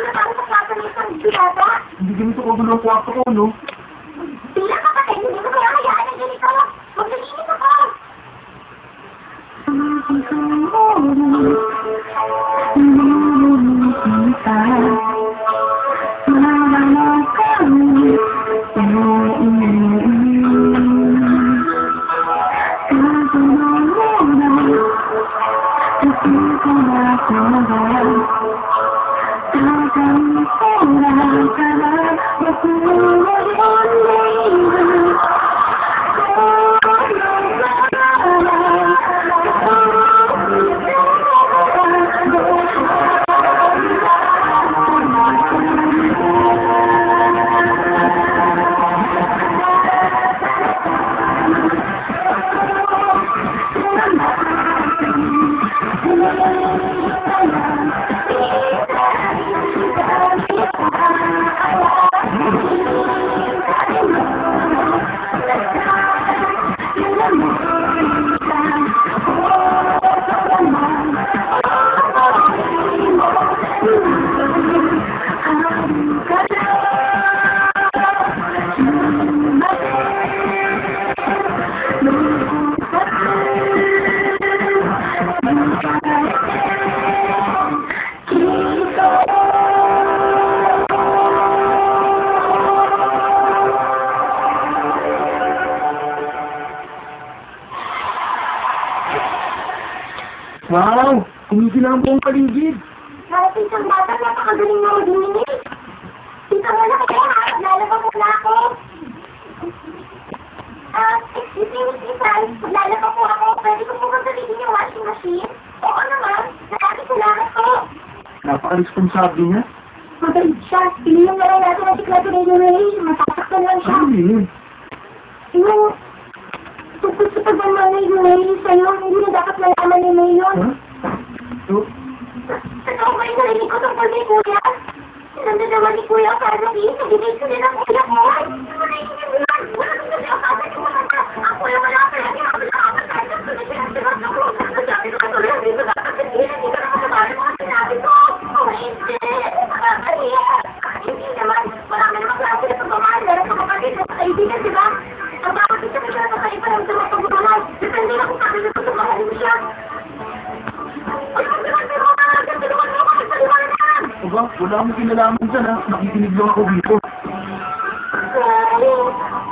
ka parang sa kwarto ng isang biyata. Hindi ganito ko gulo ang kwarto ko, no? Bilang kapatid, hindi ko kaya hayaan na ganito. Maglilinis ako. Wow! Kumigil ang buong paligid. Kahit isang bata, napakagaling na mag-inis. Dito muna kaya harap, lalabas muna ako. Excuse me, Miss Isan, lalabas po ako. Pwede ko po magdalitin yung washing machine? Oo naman, nakakisalamat ko. Napaka-responsable niya. Mabait siya. Ililang na lang natin ang siklado na yung Ray. Masasaktan lang siya. Ano yun? Yung tungkol sa pagmamahal yung Ray sa'yo, hindi na dapat nalaman ni May yun. Ha? So, Totoo ba yung narinig ko tungkol kay Kuya? Sinanda naman ni Kuya Carlos, nabigay ko nila ng Kuya mo. Wala yung nila. Wala yung nila. Wala yung nila. Ang Kuya wala ka yan. Yung mga kapatid natin. Sunod yung nasibat na ko. Sabi ko katuloy. Hindi ko dapat sabihin. Hindi ko naman sabihin mga sinabi ko. Oh, hindi. Kaya, hindi naman. Marami naman klase na pagmamahal. Pero sa kapatid ko, kaibigan, di ba? Ang bawat isa na siya sa kaibigan sa mga pagmamahal. Depende na kung sabi ko sa mahal mo siya. aba, wala akong kinalaman dyan, ha? Nakikinig lang ako dito.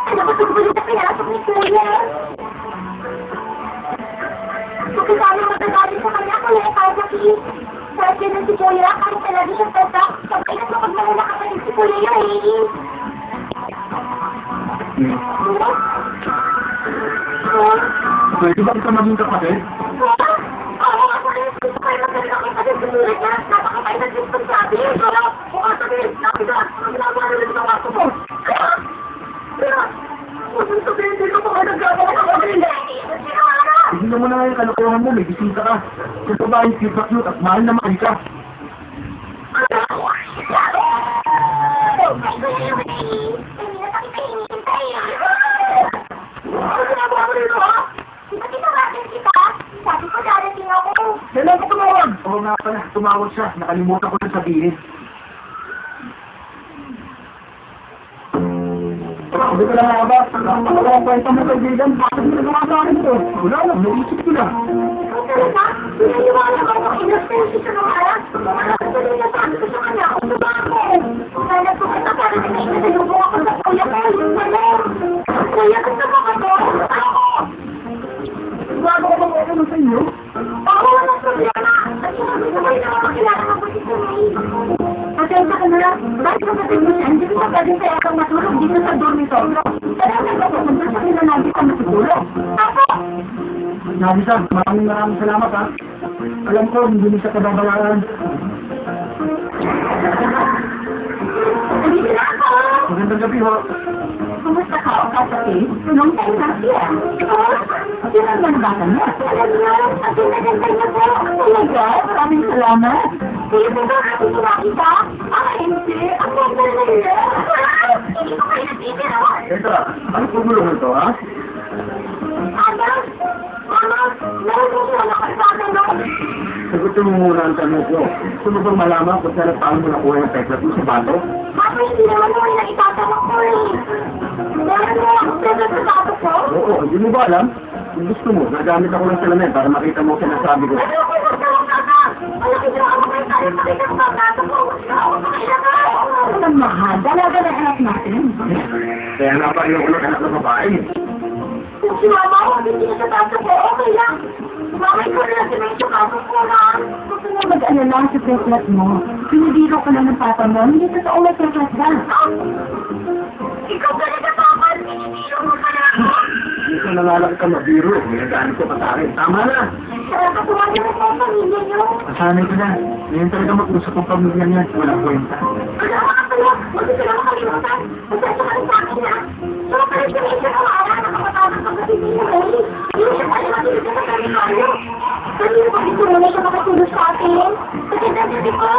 Ano ba tungkol na pinasok ni Kuya? Kasi sabi matagaling sa kanya kung nakakasaki. Kahit yun na si Kuya, kahit talaga siya tatak, sabay na mapagmahula ka pa rin si Kuya yun eh. Pwede ba kita maging kapatid? Oo, ako rin gusto kayo magkaroon ng kapatid sumulit na napakapay na responsable. Kaya, mukha sabihin, nakita, ang ginagawa nila sa kaso mo. Kaya, kung sabihin, hindi ko pa nagagawa ng kapatid. Hindi mo na nga yung kalokohan mo, may bisita ka. Kung ba yung cute at mahal na mahal ka. Kailan ko tumawag? Oo nga pala, tumawag siya. Nakalimutan ko na sabihin. Hindi ko lang nga ba? Wala akong kwenta mo kaibigan. Bakit mo nagawa sa akin ito? Wala lang, naisip ko lang. Bago ko bang ano sa inyo? Pasensya ka na, bakit ka sabihin mo siya? Hindi ko pwede sa akong matulog dito sa dormitorio. Kaya nagpapapunta sa kila natin ka matutulog. Ako! Nabisan, maraming salamat ha. Alam ko, hindi mo siya kababalaan. Nandito na ako! Magandang gabi ho. Kumusta ka o kapatid? Long time na siya. Sino ang bata niya? Alam niyo, ang pinaganda niya po. Talaga, maraming salamat. Hindi mo ba kasi nakita? Hindi, ang ganda na niya. Hindi ko kayo nabibiro. Ito, ano pagulungan to ha? Mama, meron mo siya nakasama no? Sagot Ito mo muna ang tanong ko. Gusto mo bang malaman kung saan paano mo nakuha yung peklat mo sa bato? Bakit hindi naman mo yung itatanong ko eh? Meron mo ako pwede sa tato ko? Oo, hindi mo ba alam? Kung gusto mo, nagamit ako ng salamin para makita mo ang sinasabi ko. Ano ko gusto mong tata? Malaki na ako may tayo makita sa tato ko. Gusto ako makita ka. Ang mahal, dalaga na anak natin. Kaya nga pa yung anak ng babae. Kung si mama ko hindi na sa tato ko, okay lang. Mamay ko na si may tato ko na. Huwag ka na mag-alala sa peklat mo. Pinibiro ka lang ng papa mo, hindi totoo may peklat ka. Ikaw talaga papa, pinibiro mo pa na ako. Hindi ko nangalak ka mabiro. Ginagalit ko pa sa akin. Tama na! Sarap ako wala mo sa pamilya niyo. Masanay ko na. Ngayon talaga mag-usap ang pamilya niya. Walang kwenta. Wala ka pala. Huwag ka lang makalimutan. Magsaso ka rin sa akin na. Pero pala siya may isang awala na kapatawag ka kasi hindi mo eh. Hindi siya pala matulog ka sa kanya. Kasi kung hindi mo na siya makatulog sa akin. Kasi dati ko,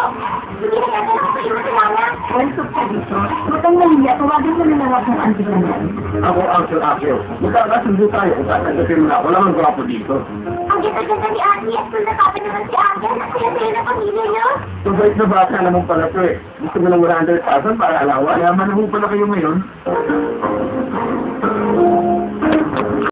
hindi na natin ako sa iyo kailangan. Also pa dito, matang nahiya, tawagin mo na lang akong auntie ka na. Ako, Uncle. Magkakasundo tayo kung tatagatin mo na. Wala mang gwapo dito. Ang ganda-ganda ni Ate at kung nakapin naman si Ate at kaya na pamilya niyo. Mabait na bata naman pala to eh. Gusto mo ng 100,000 para alawa. Yaman na ho pala kayo ngayon.